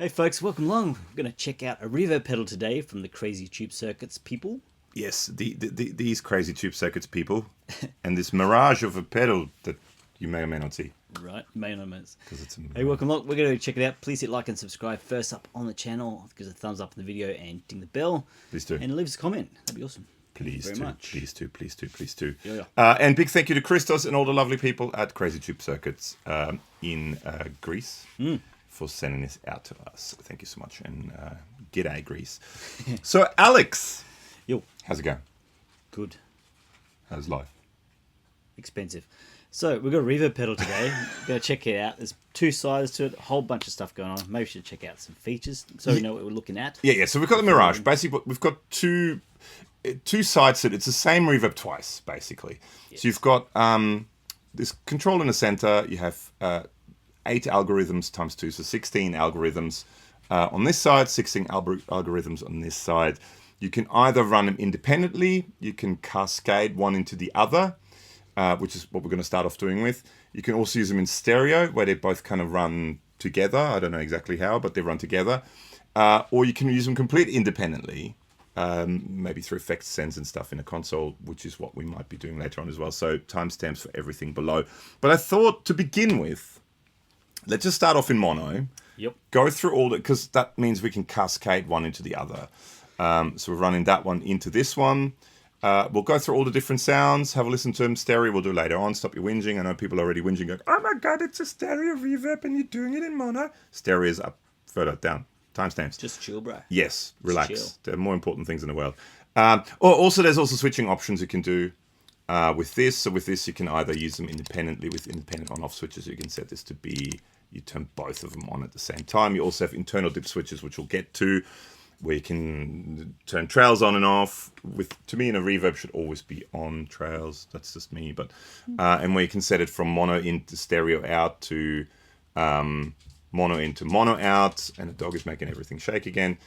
Hey folks, welcome along. We're going to check out a Reverb pedal today from the Crazy Tube Circuits people. Yes, these Crazy Tube Circuits people, and this mirage of a pedal that you may or may not see. Right, may or may not. Because it's a Hey, welcome along. We're going to check it out. Please hit like and subscribe first up on the channel. Give us a thumbs up in the video and ding the bell. Please do. And leave us a comment. That'd be awesome. Please Thank you do, very much. please do. Yeah. And big thank you to Christos and all the lovely people at Crazy Tube Circuits in Greece for sending this out to us. Thank you so much, and g'day Greece. So Alex, Yo, how's it going? good. How's life? Expensive. So we've got a Reverb pedal today. We're going to check it out. There's two sides to it, a whole bunch of stuff going on. Maybe we should check out some features so we know what we're looking at. Yeah. So we've got the Mirage. Basically, we've got two sides to it. It's the same reverb twice, basically. Yes. So you've got this control in the center. You have 8 algorithms times 2, so 16 algorithms on this side, 16 algorithms on this side. You can either run them independently. You can cascade one into the other, which is what we're going to start off doing with. You can also use them in stereo, where they both kind of run together. I don't know exactly how, but they run together. Or you can use them completely independently, maybe through effect sends and stuff in a console, which is what we might be doing later on as well. So timestamps for everything below. But I thought to begin with, let's just start off in mono. Yep. Go through all that, because that means we can cascade one into the other. So we're running that one into this one. We'll go through all the different sounds, have a listen to them. Stereo we'll do later on. Stop your whinging. I know people are already whinging, going, oh my god, it's a stereo reverb and you're doing it in mono. Stereo is up, further down. Timestamps. Just chill, bro. Yes, relax. Chill. There are more important things in the world. There's also switching options you can do with this. So with this, you can either use them independently with independent on-off switches. You can set this to be, you turn both of them on at the same time. You also have internal dip switches, which we'll get to, where you can turn trails on and off. To me, in a reverb should always be on trails. That's just me. But and where you can set it from mono into stereo out to mono into mono out, and the dog is making everything shake again.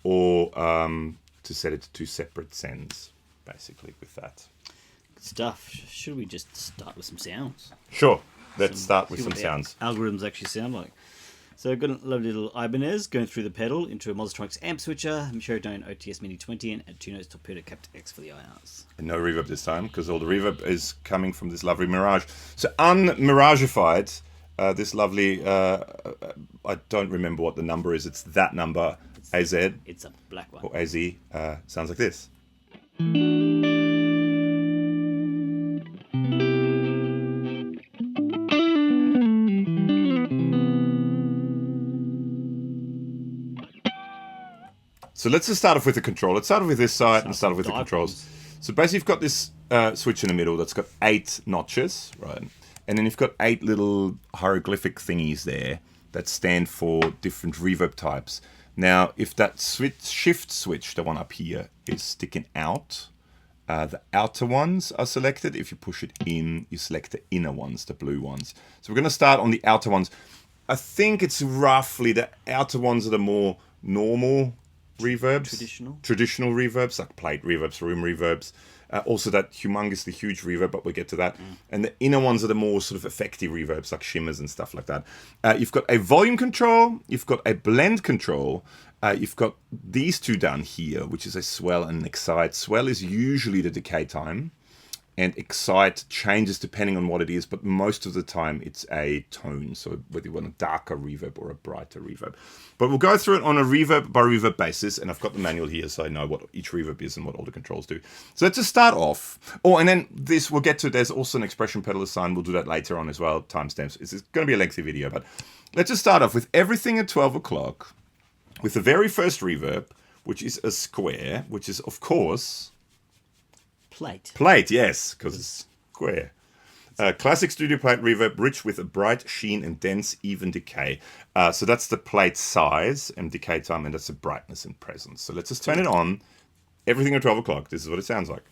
Or to set it to 2 separate sends, basically, with that. Good stuff. Should we just start with some sounds? Sure. Let's start with some sounds. Algorithms actually sound like. So I've got a lovely little Ibanez going through the pedal into a Modutronics amp switcher, Mirage OTS Mini 20, and a 2-notes Torpedo Captor X for the IRs. And no reverb this time, because all the reverb is coming from this lovely Mirage. So unmiragified, this lovely, I don't remember what the number is, it's that number, AZ. It's a black one. Or AZ, sounds like this. So let's just start off with the control. Let's start off with this side and start off with the controls. So basically you've got this switch in the middle that's got 8 notches, right? And then you've got 8 little hieroglyphic thingies there that stand for different reverb types. Now, if that shift switch, the one up here, is sticking out, the outer ones are selected. If you push it in, you select the inner ones, the blue ones. So we're going to start on the outer ones. I think it's roughly the outer ones are the more normal reverbs. Traditional reverbs, like plate reverbs, room reverbs. Also that humongously huge reverb, but we'll get to that. And the inner ones are the more sort of effective reverbs, like shimmers and stuff like that. You've got a volume control, you've got a blend control, you've got these two down here, which is a swell and an excite. Swell is usually the decay time, and excite changes depending on what it is, but most of the time it's a tone, so whether you want a darker reverb or a brighter reverb. But we'll go through it on a reverb by reverb basis, and I've got the manual here so I know what each reverb is and what all the controls do. So let's just start off. Oh, and then this, we'll get to, there's also an expression pedal assigned, we'll do that later on as well, timestamps. It's going to be a lengthy video, but let's just start off with everything at 12 o'clock, with the very first reverb, which is a square, which is, of course... Plate, yes, because it's square. Classic studio plate reverb, rich with a bright sheen and dense, even decay. So that's the plate size and decay time, and that's the brightness and presence. So let's just turn it on. Everything at 12 o'clock. This is what it sounds like.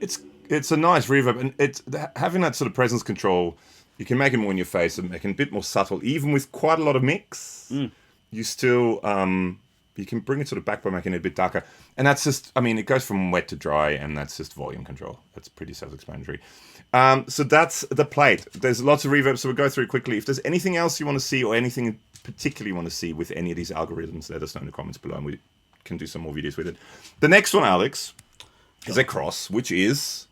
It's a nice reverb, and it's having that sort of presence control. You can make it more in your face and make it a bit more subtle, even with quite a lot of mix. You still you can bring it sort of back by making it a bit darker, and that's just, I mean, it goes from wet to dry, and that's just volume control. That's pretty self-explanatory. So that's the plate. There's lots of reverb, so we'll go through it quickly. If there's anything else you want to see, or anything in particular you want to see with any of these algorithms, let us know in the comments below, and we can do some more videos with it. The next one, Alex, is a cross, which is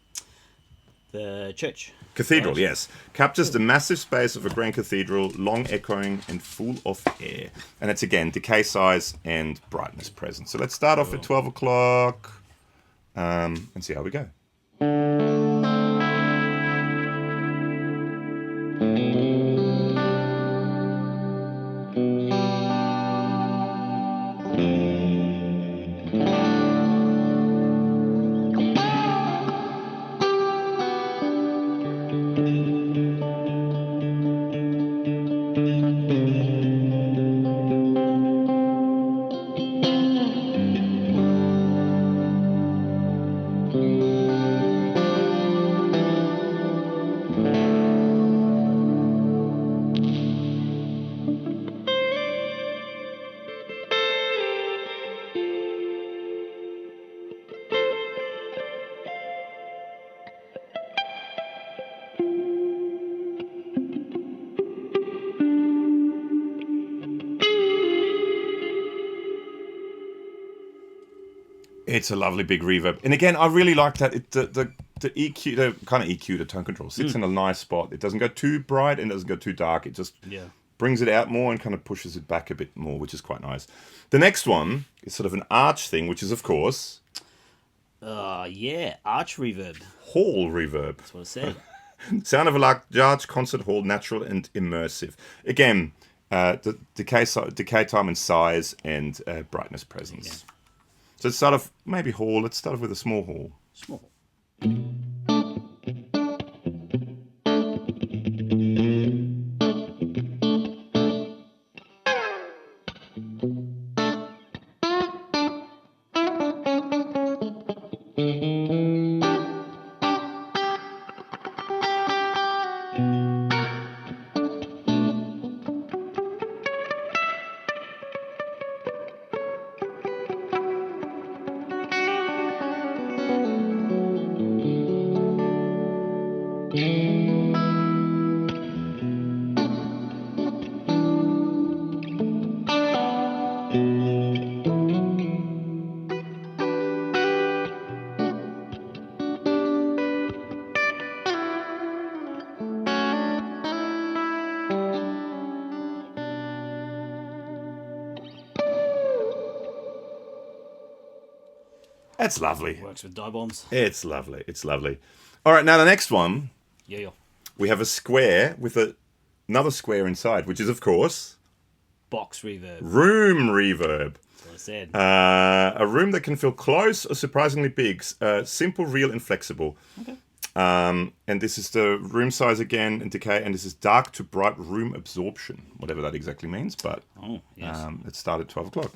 the church. Cathedral, Right. yes. Captures the massive space of a grand cathedral, long echoing and full of air. And it's, again, decay size and brightness present. So let's start off at 12 o'clock and see how we go. It's a lovely big reverb. And again, I really like that. The EQ, the kind of EQ, the tone control, sits in a nice spot. It doesn't go too bright and doesn't go too dark. It just brings it out more and kind of pushes it back a bit more, which is quite nice. The next one is sort of an arch thing, which is, of course... arch reverb. Hall reverb. That's what I said. Sound of a large concert hall, natural and immersive. Again, the decay time and size and brightness presence. Yeah. So let's start off, maybe hall. Let's start off with a small hall. Small. That's lovely. Works with dye bombs. It's lovely. It's lovely. All right, now the next one. Yeah. We have a square with another square inside, which is, of course... Box reverb. Room reverb. That's what I said. A room that can feel close or surprisingly big. Simple, real, and flexible. Okay. And this is the room size again and decay, and this is dark to bright room absorption, whatever that exactly means. But let's start at 12 o'clock.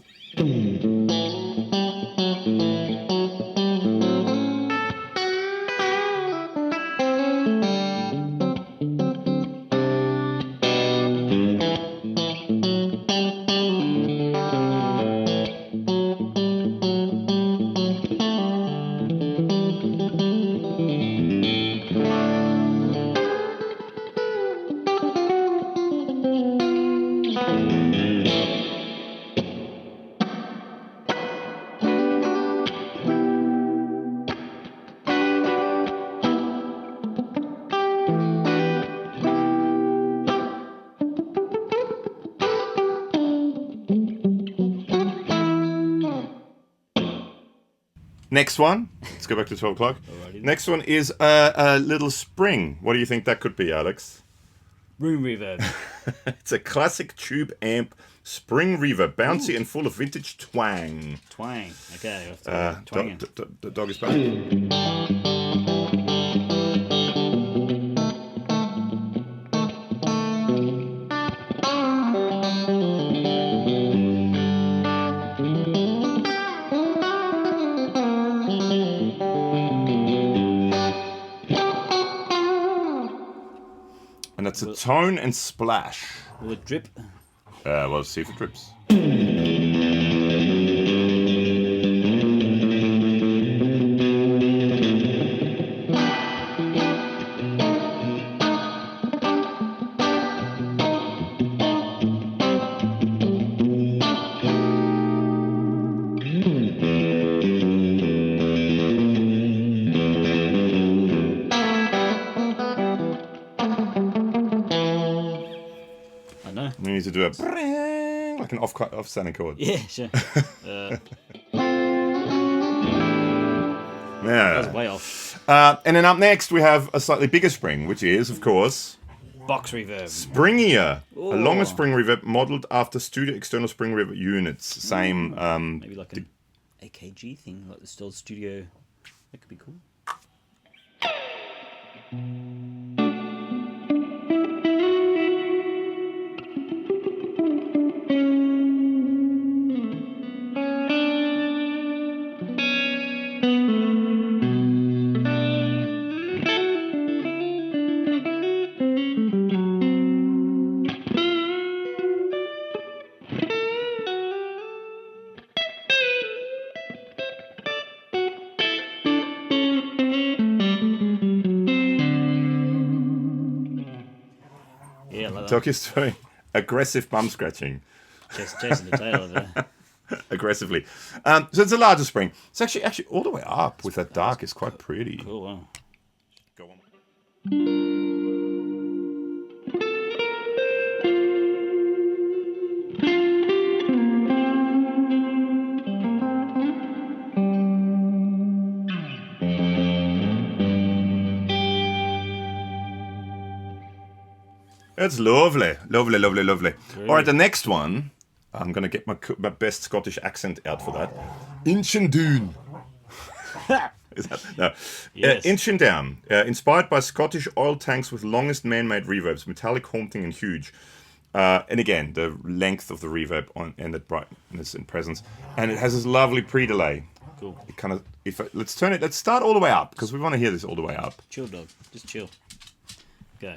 Next one. Let's go back to 12 o'clock. Next one is a little spring. What do you think that could be, Alex? Room reverb. It's a classic tube amp spring reverb, bouncy and full of vintage twang. Twang. Okay. Twang. The dog is back. that's a tone and splash. Will it drip? Well, see if it drips. We need to do a like an off-sounding chord. Yeah, sure. Yeah. That was way off. And then up next we have a slightly bigger spring, which is, of course, Box reverb. Springier. Ooh. A longer spring reverb modeled after studio external spring reverb units. Same. Maybe like an AKG thing, like the still studio. That could be cool. Yeah, like that. Tokyo's doing aggressive bum scratching. Chasing the tail of it. Aggressively. So it's a larger spring. It's actually all the way up with that dark. It's quite pretty. Cool, wow. Go on. That's lovely. Lovely, lovely, lovely. All right, the next one. I'm going to get my best Scottish accent out for that. INCHINDOWN. Is that? No. Yes. INCHINDOWN. Inspired by Scottish oil tanks with longest man-made reverbs. Metallic, haunting, and huge. And again, the length of the reverb and the brightness and presence. And it has this lovely pre-delay. Cool. It kind of... Let's turn it... Let's start all the way up, because we want to hear this all the way up. Chill, dog. Just chill. Go.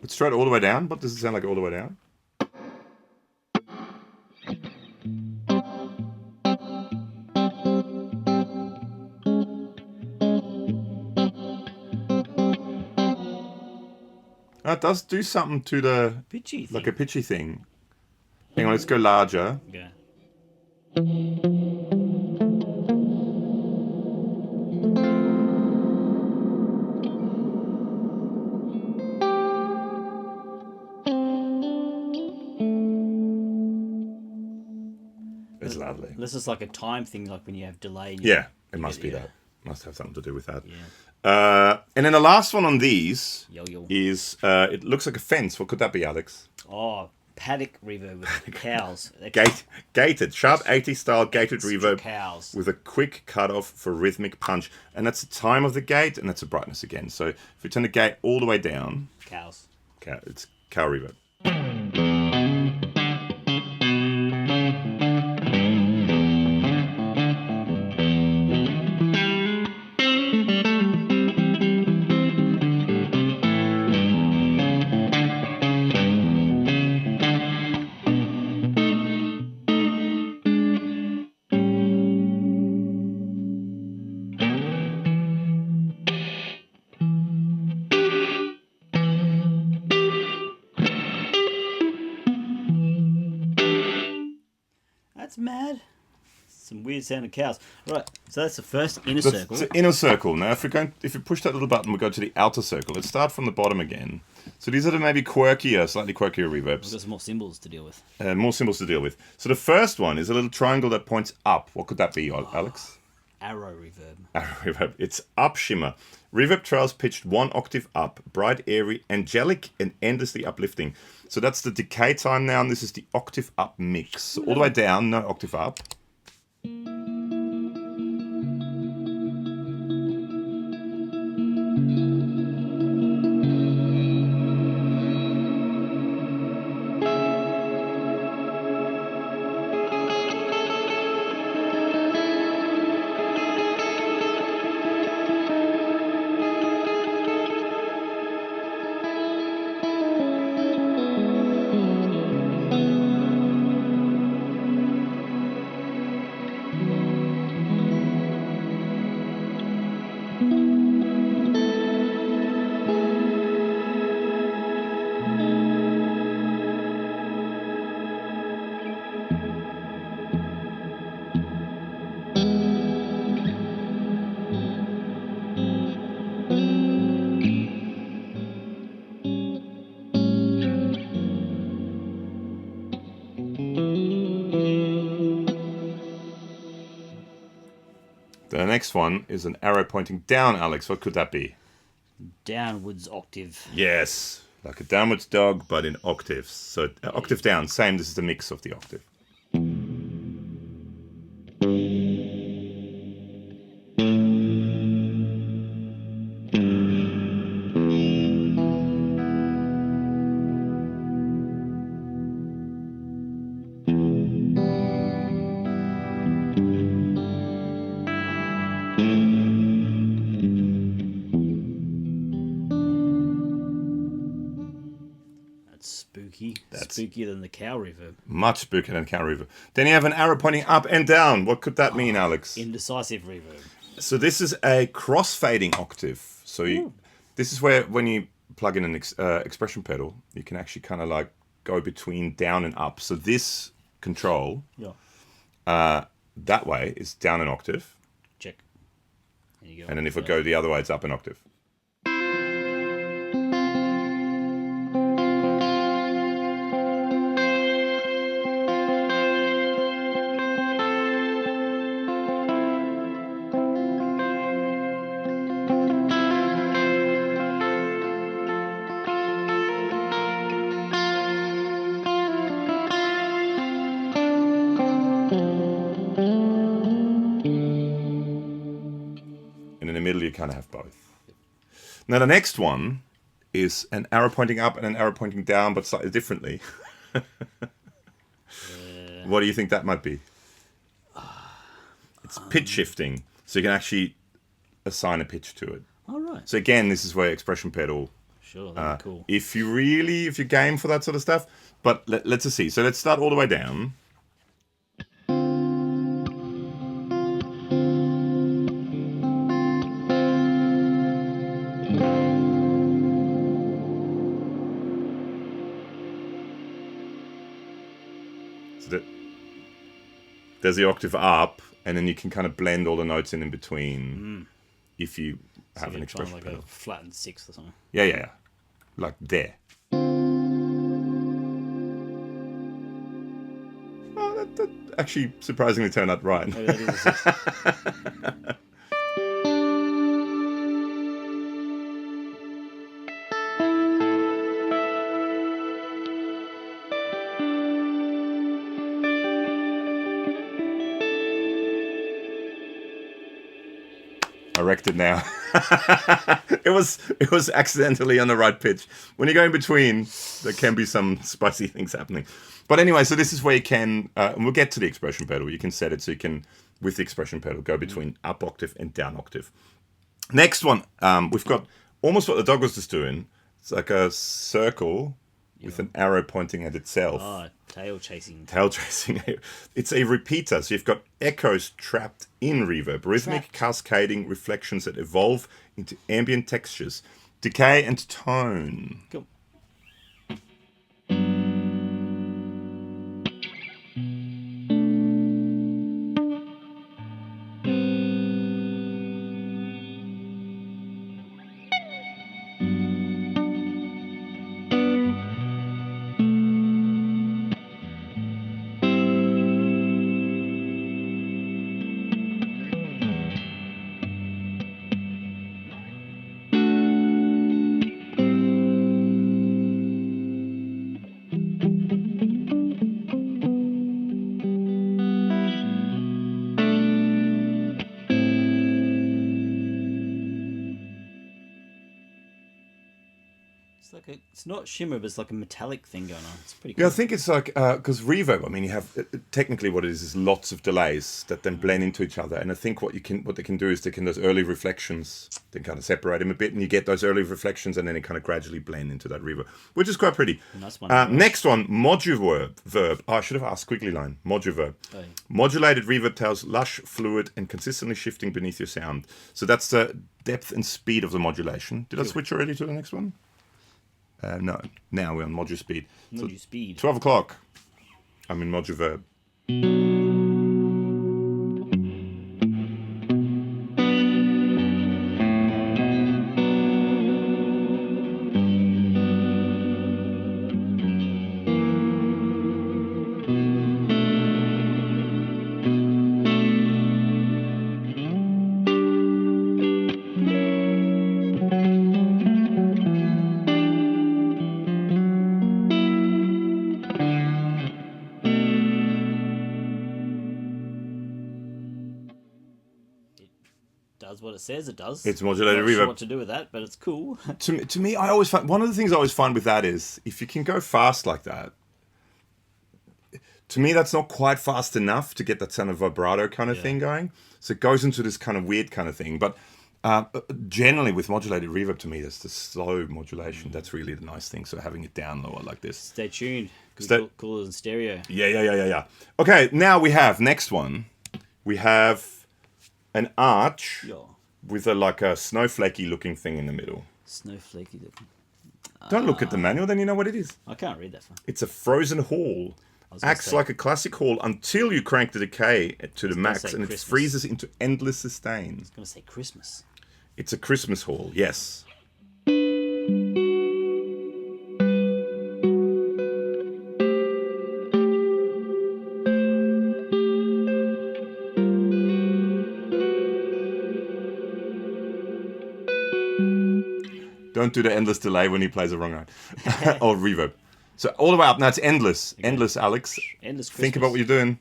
Let's try it all the way down. What does it sound like all the way down? It does do something to the... Pitchy thing. Like a pitchy thing. Hang on, let's go larger. Yeah. It's lovely. This is like a time thing, like when you have delay. Yeah, it must be that. Must have something to do with that. Yeah. And then the last one on these Yo. is, it looks like a fence. What could that be, Alex? Oh, paddock reverb with cows. Gated, sharp 80s style gated Extra reverb cows. with a quick cutoff for rhythmic punch. And that's the time of the gate, and that's the brightness again. So if we turn the gate all the way down, Cows. it's cow reverb. That's mad. some weird sounding cows. Right, so that's the first inner circle. It's an inner circle. Now, if you push that little button, we go to the outer circle. Let's start from the bottom again. So these are the maybe slightly quirkier reverbs. We've got some more symbols to deal with. More symbols to deal with. So the first one is a little triangle that points up. What could that be, Alex? Arrow reverb. Arrow reverb. It's up shimmer. Reverb trails pitched 1 octave up, bright, airy, angelic, and endlessly uplifting. So that's the decay time now, and this is the octave up mix. So all the way down, no octave up. The next one is an arrow pointing down, Alex. What could that be? Downwards octave. Yes, like a downwards dog, but in octaves. So octave down, same. This is the mix of the octave. Spooky. Spookier than the cow reverb. Much spookier than cow reverb. Then you have an arrow pointing up and down. What could that mean, Alex? Indecisive reverb. So this is a cross-fading octave. So this is where when you plug in an expression pedal, you can actually kind of like go between down and up. So this control, that way is down an octave. Check. There you go. And then if we go the other way, it's up an octave. You kind of have both. Now the next one is an arrow pointing up and an arrow pointing down, but slightly differently. What do you think that might be? It's pitch shifting, so you can actually assign a pitch to it. All right. So again, this is where expression pedal. Sure, that'd be cool. If you're game for that sort of stuff. But let's just see. So let's start all the way down. There's the octave up, and then you can kind of blend all the notes in between if you have an expression like pedal. a flattened sixth or something. Yeah. Like there. Oh, that actually surprisingly turned out right. Maybe that is a sixth. I wrecked it now. It was accidentally on the right pitch. When you go in between, there can be some spicy things happening. But anyway, so this is where you can, and we'll get to the expression pedal. You can set it so you can, with the expression pedal, go between up octave and down octave. Next one, we've got almost what the dog was just doing. It's like a circle with an arrow pointing at itself. Oh, tail chasing. Tail chasing. It's a repeater, so you've got echoes trapped in reverb, rhythmic cascading reflections that evolve into ambient textures, decay and tone. Cool. It's not shimmer, but it's like a metallic thing going on. It's pretty cool. Yeah, I think it's like because reverb. I mean, you have technically what it is lots of delays that then blend into each other. And I think what they can do is those early reflections. They kind of separate them a bit, and you get those early reflections, and then it kind of gradually blend into that reverb, which is quite pretty. Nice one. Next one, MODUVERB. Oh, I should have asked squiggly line. MODUVERB. Oh, yeah. Modulated reverb tails, lush, fluid, and consistently shifting beneath your sound. So that's the depth and speed of the modulation. Did I switch already to the next one? No, now we're on modu speed. Modu speed. 12 o'clock. I'm in MODUVERB. Does what it says it does. It's modulated I'm not reverb. sure what to do with that, but it's cool. To me, I always find one of the things I always find with that is if you can go fast like that. To me, that's not quite fast enough to get that kind of vibrato kind of thing going. So it goes into this kind of weird kind of thing. But generally, with modulated reverb, to me, that's the slow modulation. That's really the nice thing. So having it down lower like this. Stay tuned. Cooler than stereo. Yeah. Okay, now we have next one. We have an arch with a snowflakey looking thing in the middle. Snowflakey looking. Don't look at the manual, then you know what it is. I can't read that far. It's a frozen hall. Acts like a classic hall until you crank the decay to the max, and it freezes into endless sustain. I was going to say Christmas. It's a Christmas hall, yes. Don't do the endless delay when he plays a wrong note. Or reverb. So all the way up. Now it's endless. Okay. Endless, Alex. Endless Christmas. Think about what you're doing.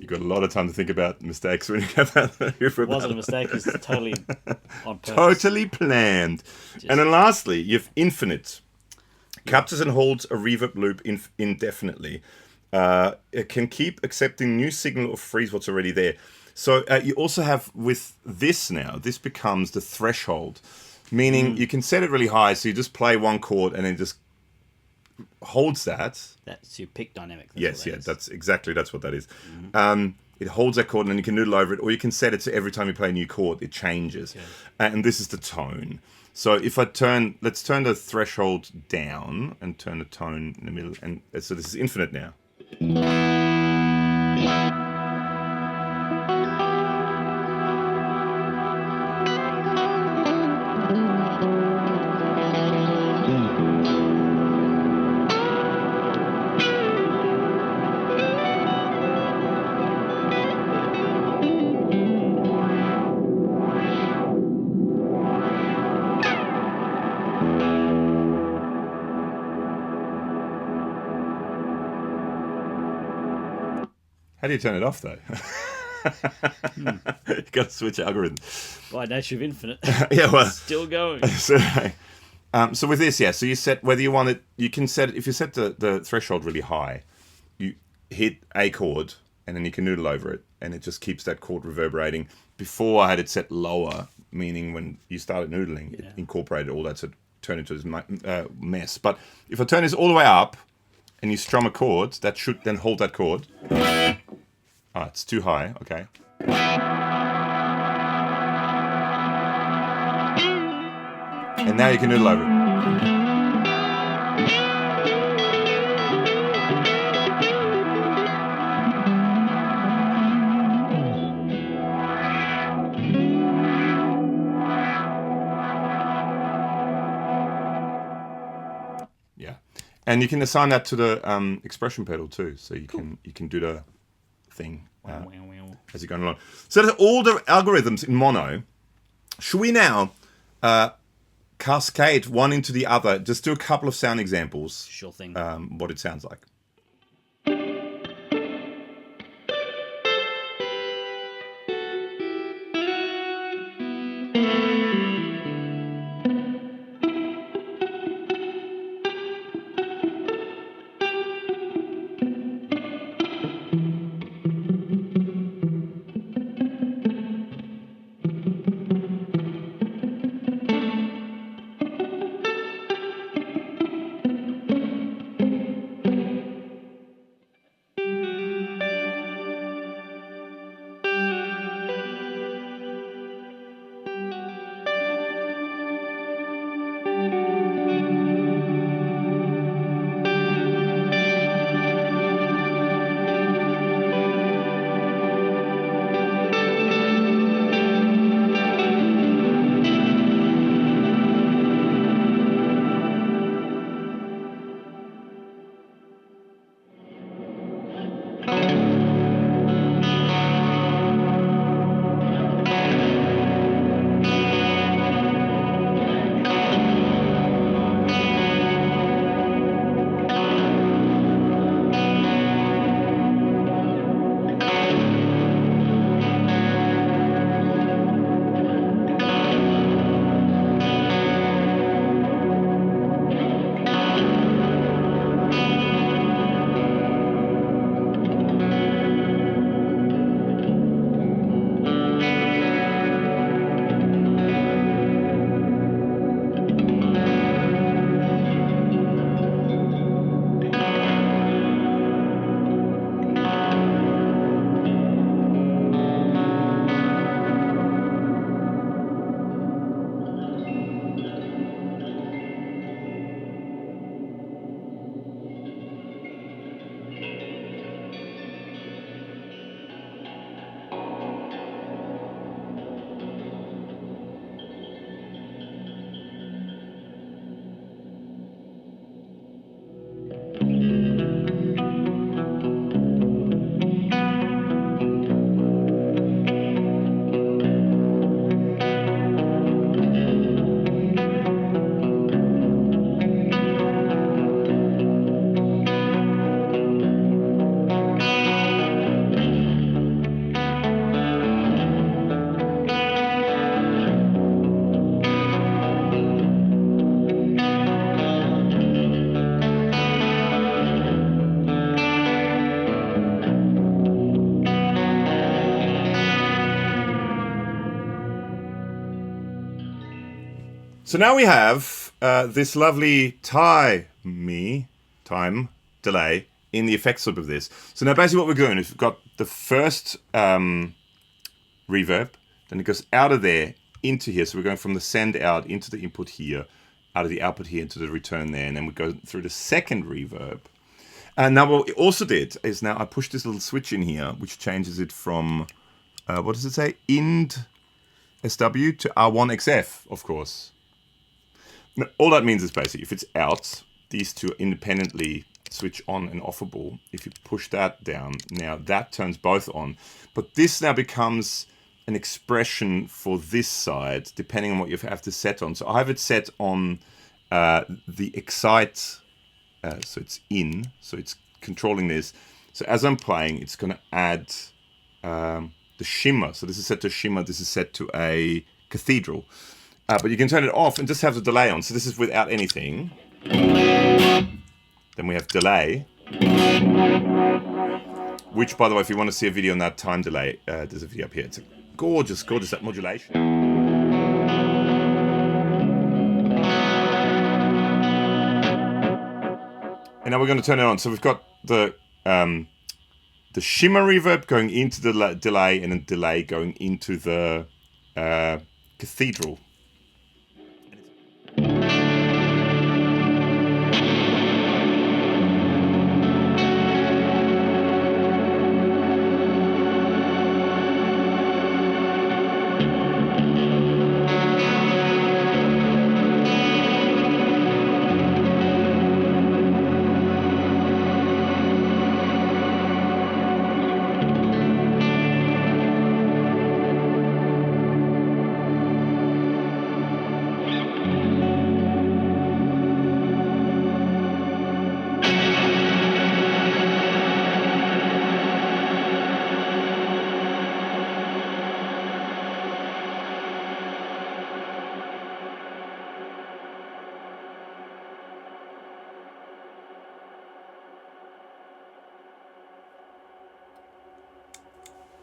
Got a lot of time to think about mistakes when you get that. It wasn't a mistake. It's totally on purpose. Totally planned. And then lastly, you have infinite. Captures and holds a reverb loop indefinitely. It can keep accepting new signal or freeze what's already there. So you also have with this now, this becomes the threshold. Meaning you can set it really high, so you just play one chord and then just holds that. That's your pick dynamic. That's what that is. Mm-hmm. It holds that chord and then you can noodle over it, or you can set it so every time you play a new chord, it changes. Okay. And this is the tone. So if let's turn the threshold down and turn the tone in the middle. And so this is infinite now. How do you turn it off, though? You got to switch algorithms. By nature of infinite. Yeah, well, still going. So with this, so you set whether you want it. You can set if you set the threshold really high, you hit a chord and then you can noodle over it, and it just keeps that chord reverberating. Before I had it set lower, meaning when you started noodling, it incorporated all that to turn into this mess. But if I turn this all the way up and you strum a chord, that should then hold that chord. It's too high. Okay. And now you can noodle over it. And you can assign that to the expression pedal too, so you can do the thing as you're going along. So that's all the algorithms in mono. Should we now cascade one into the other? Just do a couple of sound examples. Sure thing. What it sounds like. So now we have this lovely time delay in the effects loop of this. So now basically what we're doing is we've got the first reverb, then it goes out of there into here. So we're going from the send out into the input here, out of the output here into the return there, and then we go through the second reverb. And now what we also did is now I pushed this little switch in here, which changes it from, what does it say? IND SW to R1XF, of course. Now, all that means is basically if it's out, these two independently switch on and offable. If you push that down, now that turns both on. But this now becomes an expression for this side, depending on what you have to set on. So I have it set on the excite, so it's in, so it's controlling this. So as I'm playing, it's going to add the shimmer. So this is set to shimmer, this is set to a cathedral. But you can turn it off and just have the delay on. So this is without anything. Then we have delay. Which, by the way, if you want to see a video on that time delay, there's a video up here. It's a gorgeous, gorgeous that modulation. And now we're going to turn it on. So we've got the shimmer reverb going into the delay, and then delay going into the cathedral.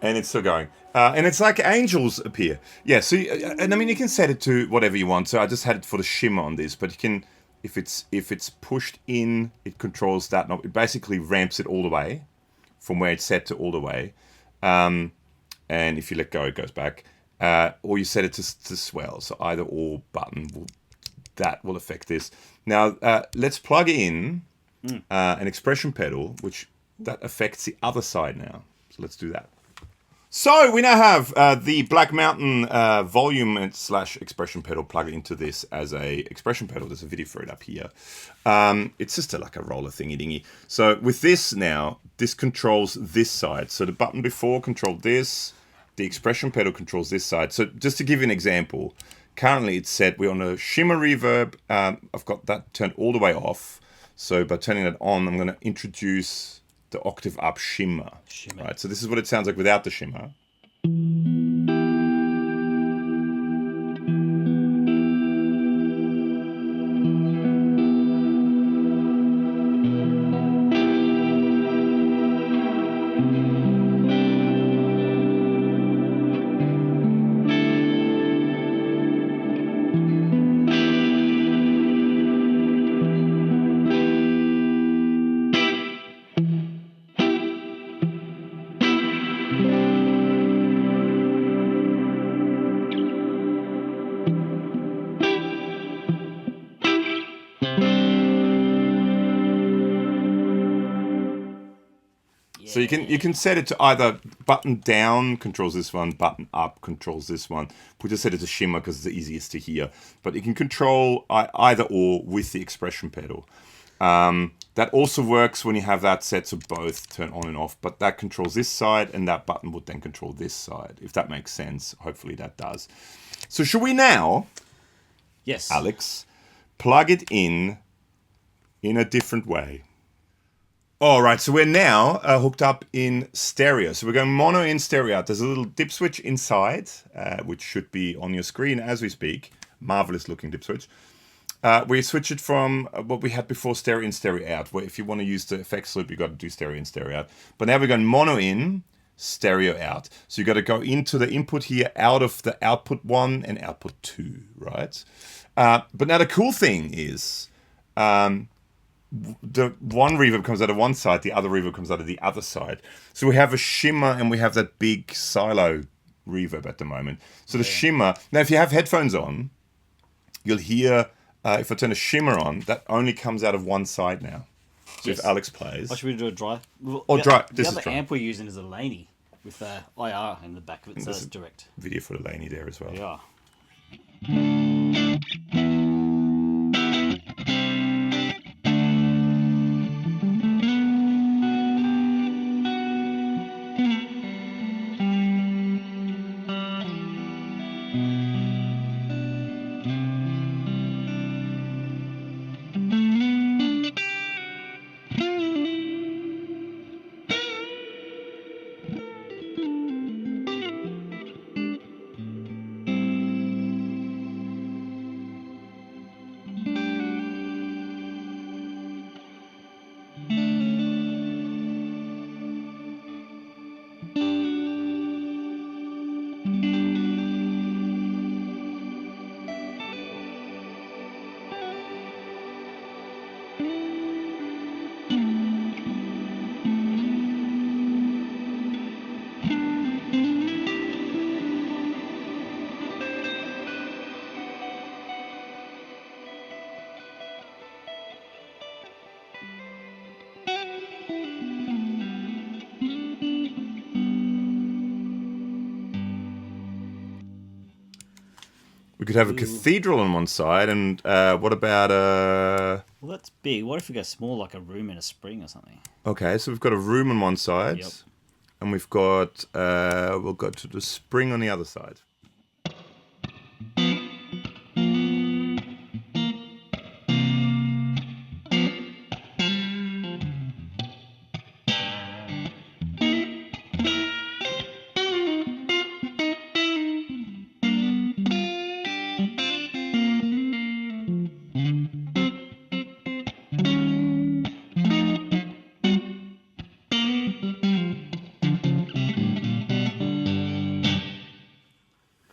And it's still going. And it's like angels appear. Yeah, so, and I mean, you can set it to whatever you want. So I just had it for the shimmer on this, but you can, if it's pushed in, it controls that knob. It basically ramps it all the way from where it's set to all the way. And if you let go, it goes back. Or you set it to swell. So either or button that will affect this. Now, let's plug in an expression pedal, which that affects the other side now. So let's do that. So we now have the Black Mountain volume / expression pedal plugged into this as a expression pedal. There's a video for it up here. It's just like a roller thingy dingy. So with this now, this controls this side. So the button before controlled this. The expression pedal controls this side. So just to give you an example, currently it's set, we're on a shimmer reverb. I've got that turned all the way off. So by turning it on, I'm going to introduce the octave up shimmer. Right, so this is what it sounds like without the shimmer. So you can set it to either button down controls this one, button up controls this one. We just set it to shimmer because it's the easiest to hear. But you can control either or with the expression pedal. That also works when you have that set so both turn on and off. But that controls this side and that button would then control this side. If that makes sense, hopefully that does. So should we now, yes, Alex, plug it in a different way? All right, so we're now hooked up in stereo. So we're going mono in, stereo out. There's a little dip switch inside, which should be on your screen as we speak. Marvelous looking dip switch. We switch it from what we had before, stereo in, stereo out. Where if you want to use the effects loop, you've got to do stereo in, stereo out. But now we're going mono in, stereo out. So you've got to go into the input here, out of the output 1 and output 2, right? But now the cool thing is, the one reverb comes out of one side, the other reverb comes out of the other side. So we have a shimmer and we have that big silo reverb at the moment. So the shimmer, now if you have headphones on, you'll hear, if I turn a shimmer on, that only comes out of one side now. So if Alex plays... Or should we do a dry? Or dry. The other amp we're using is a Laney with IR in the back of it, so it's direct. Video for the Laney there as well. Yeah. We could have a cathedral on one side, and what about a... Well, that's big. What if we go small, like a room in a spring or something? Okay, so we've got a room on one side, Yep. and we've got... we'll go to the spring on the other side.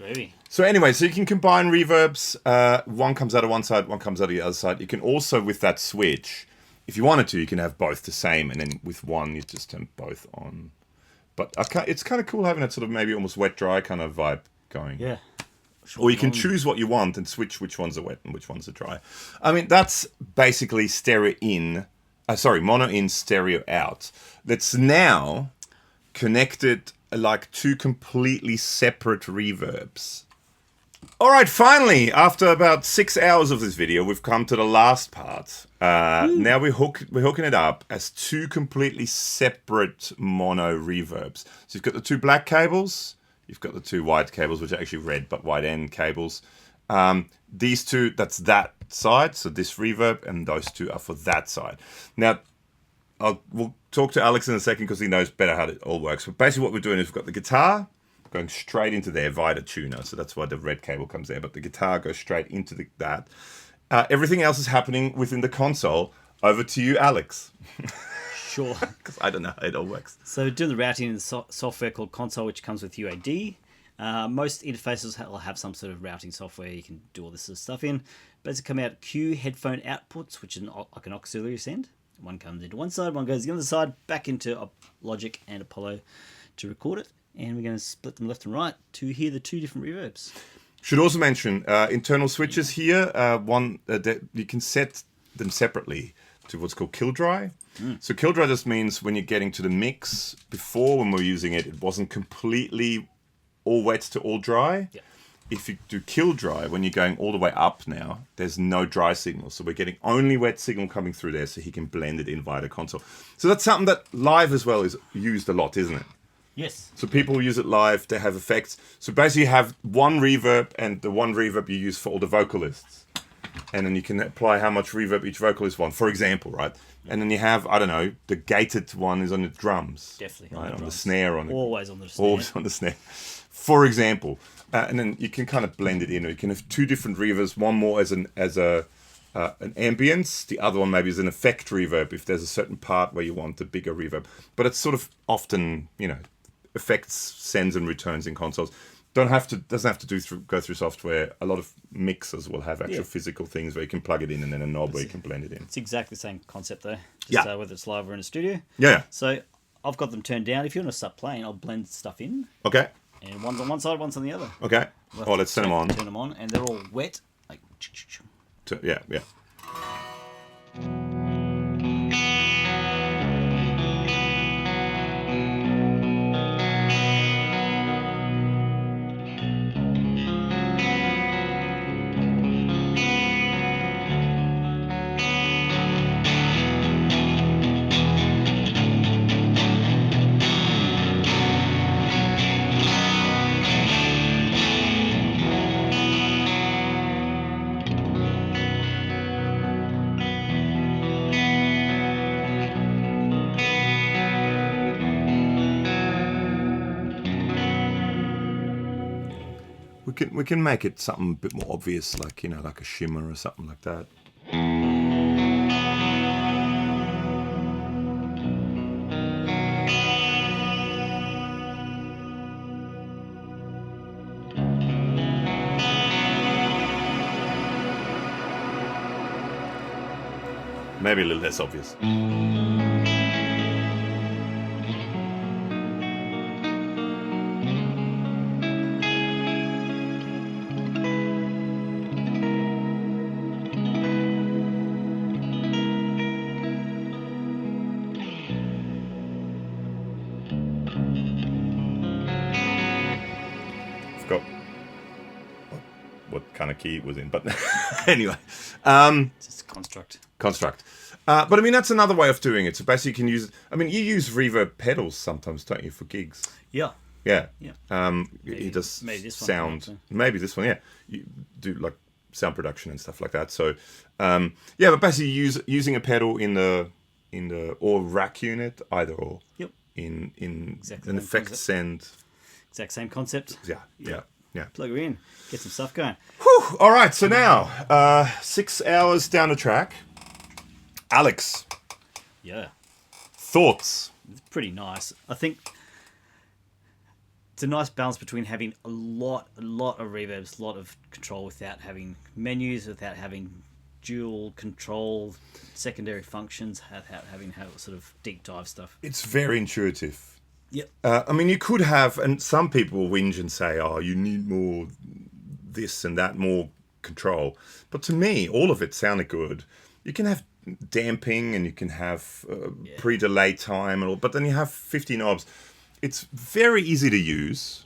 Gravy. So anyway, so you can combine reverbs. One comes out of one side, one comes out of the other side. You can also, with that switch, if you wanted to, you can have both the same, and then with one, you just turn both on. But it's kind of cool having that sort of maybe almost wet-dry kind of vibe going. Yeah. Or you can choose what you want and switch which ones are wet and which ones are dry. I mean, that's basically mono in, stereo out. That's now connected like two completely separate reverbs. All right, finally, after about 6 hours of this video, we've come to the last part. Now we're hooking it up as two completely separate mono reverbs. So you've got the two black cables, you've got the two white cables, which are actually red but white end cables. These two, that's that side, so this reverb, and those two are for that side. Now, we'll talk to Alex in a second because he knows better how it all works. But basically what we're doing is we've got the guitar going straight into there via the tuner. So that's why the red cable comes there. But the guitar goes straight into that. Everything else is happening within the console. Over to you, Alex. Sure. Because I don't know how it all works. So doing the routing in the software called Console, which comes with UAD. Most interfaces will have some sort of routing software you can do all this sort of stuff in. Basically come out Q headphone outputs, which is like an auxiliary send. One comes into one side, one goes to the other side, back into Logic and Apollo to record it. And we're going to split them left and right to hear the two different reverbs. Should also mention internal switches here. You can set them separately to what's called kill dry. So kill dry just means when you're getting to the mix, before when we were using it, it wasn't completely all wet to all dry. Yeah. If you do kill dry, when you're going all the way up now, there's no dry signal. So we're getting only wet signal coming through there so he can blend it in via the console. So that's something that live as well is used a lot, isn't it? Yes. So people use it live, they have effects. So basically you have one reverb, and the one reverb you use for all the vocalists. And then you can apply how much reverb each vocalist wants, for example, right? And then you have, I don't know, the gated one is on the drums. Definitely. Right? On the snare. Always on the snare. Always on the snare. For example. And then you can kind of blend it in. Or you can have two different reverbs, one more as an ambience, the other one maybe as an effect reverb if there's a certain part where you want a bigger reverb. But it's sort of often, effects sends and returns in consoles. Doesn't have to go through software. A lot of mixers will have actual physical things where you can plug it in and then a knob where you can blend it in. It's exactly the same concept though. Just whether it's live or in a studio. Yeah. So I've got them turned down. If you want to start playing, I'll blend stuff in. Okay. And one's on one side, one's on the other. Okay. Let's turn them on. Turn them on, and they're all wet. Like. Yeah. We can make it something a bit more obvious, like like a shimmer or something like that. Maybe a little less obvious. What kind of key it was in, but anyway. Just construct. But I mean, that's another way of doing it. So basically you can use, you use Reverb Pedals sometimes, don't you, for gigs? Yeah. Yeah. Maybe, he does maybe this sound. One, maybe this one, yeah. You do like sound production and stuff like that. So, but basically using a pedal in the or rack unit, either or. Yep. In exactly an effect send. Exact same concept. Yeah. Plug her in, get some stuff going. Whew. All right, so now 6 hours down the track. Alex. Yeah. Thoughts? It's pretty nice. I think it's a nice balance between having a lot of reverbs, a lot of control without having menus, without having dual control, secondary functions, without having sort of deep dive stuff. It's very intuitive. Yep. I mean, you could have, and some people whinge and say, "Oh, you need more this and that, more control." But to me, all of it sounded good. You can have damping and you can have pre-delay time and all, but then you have 50 knobs. It's very easy to use.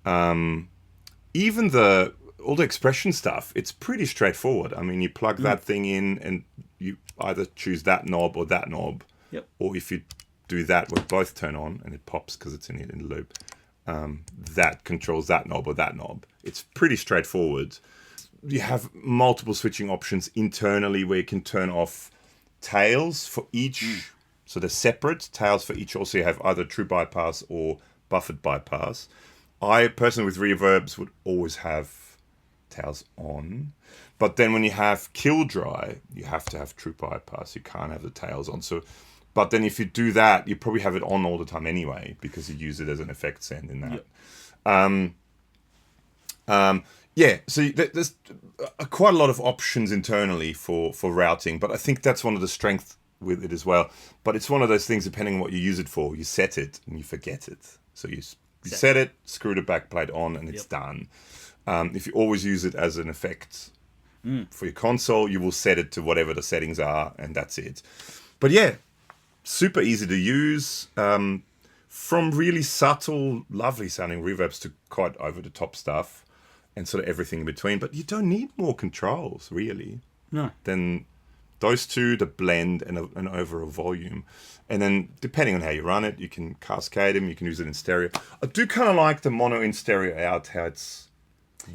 Even all the expression stuff, it's pretty straightforward. I mean, you plug that thing in and you either choose that knob or that knob. Yep. Or if you do that where both turn on and it pops because it's in the loop, that controls that knob or that knob. It's pretty straightforward. You have multiple switching options internally where you can turn off tails for each. So they're separate tails for each. Also, you have either true bypass or buffered bypass. I personally, with reverbs, would always have tails on. But then when you have kill dry, you have to have true bypass. You can't have the tails on. So, but then if you do that, you probably have it on all the time anyway because you use it as an effect send in that. Yep. So there's quite a lot of options internally for routing, but I think that's one of the strengths with it as well. But it's one of those things, depending on what you use it for, you set it and you forget it. So you set it, screw the backplate on, and it's done. If you always use it as an effect for your console, you will set it to whatever the settings are, and that's it. But yeah, super easy to use. From really subtle, lovely sounding reverbs to quite over the top stuff and sort of everything in between. But you don't need more controls, really. No. Than those two, the blend and over a volume. And then depending on how you run it, you can cascade them, you can use it in stereo. I do kind of like the mono in stereo out, how it's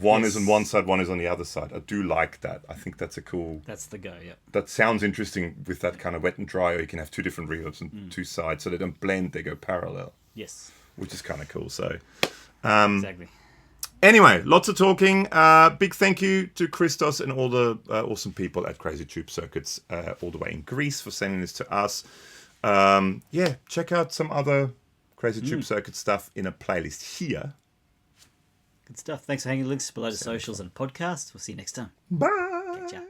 one is on one side, one is on the other side. I do like that. I think that's a cool... That's the go, yeah. That sounds interesting with that kind of wet and dry, or you can have two different reverbs on two sides, so they don't blend, they go parallel. Yes. Which is kind of cool, so... Exactly. Anyway, lots of talking. Big thank you to Christos and all the awesome people at Crazy Tube Circuits all the way in Greece for sending this to us. Check out some other Crazy Tube Circuit stuff in a playlist here. Good stuff. Thanks for hanging. Links below the socials and podcast. We'll see you next time. Bye. Catch ya.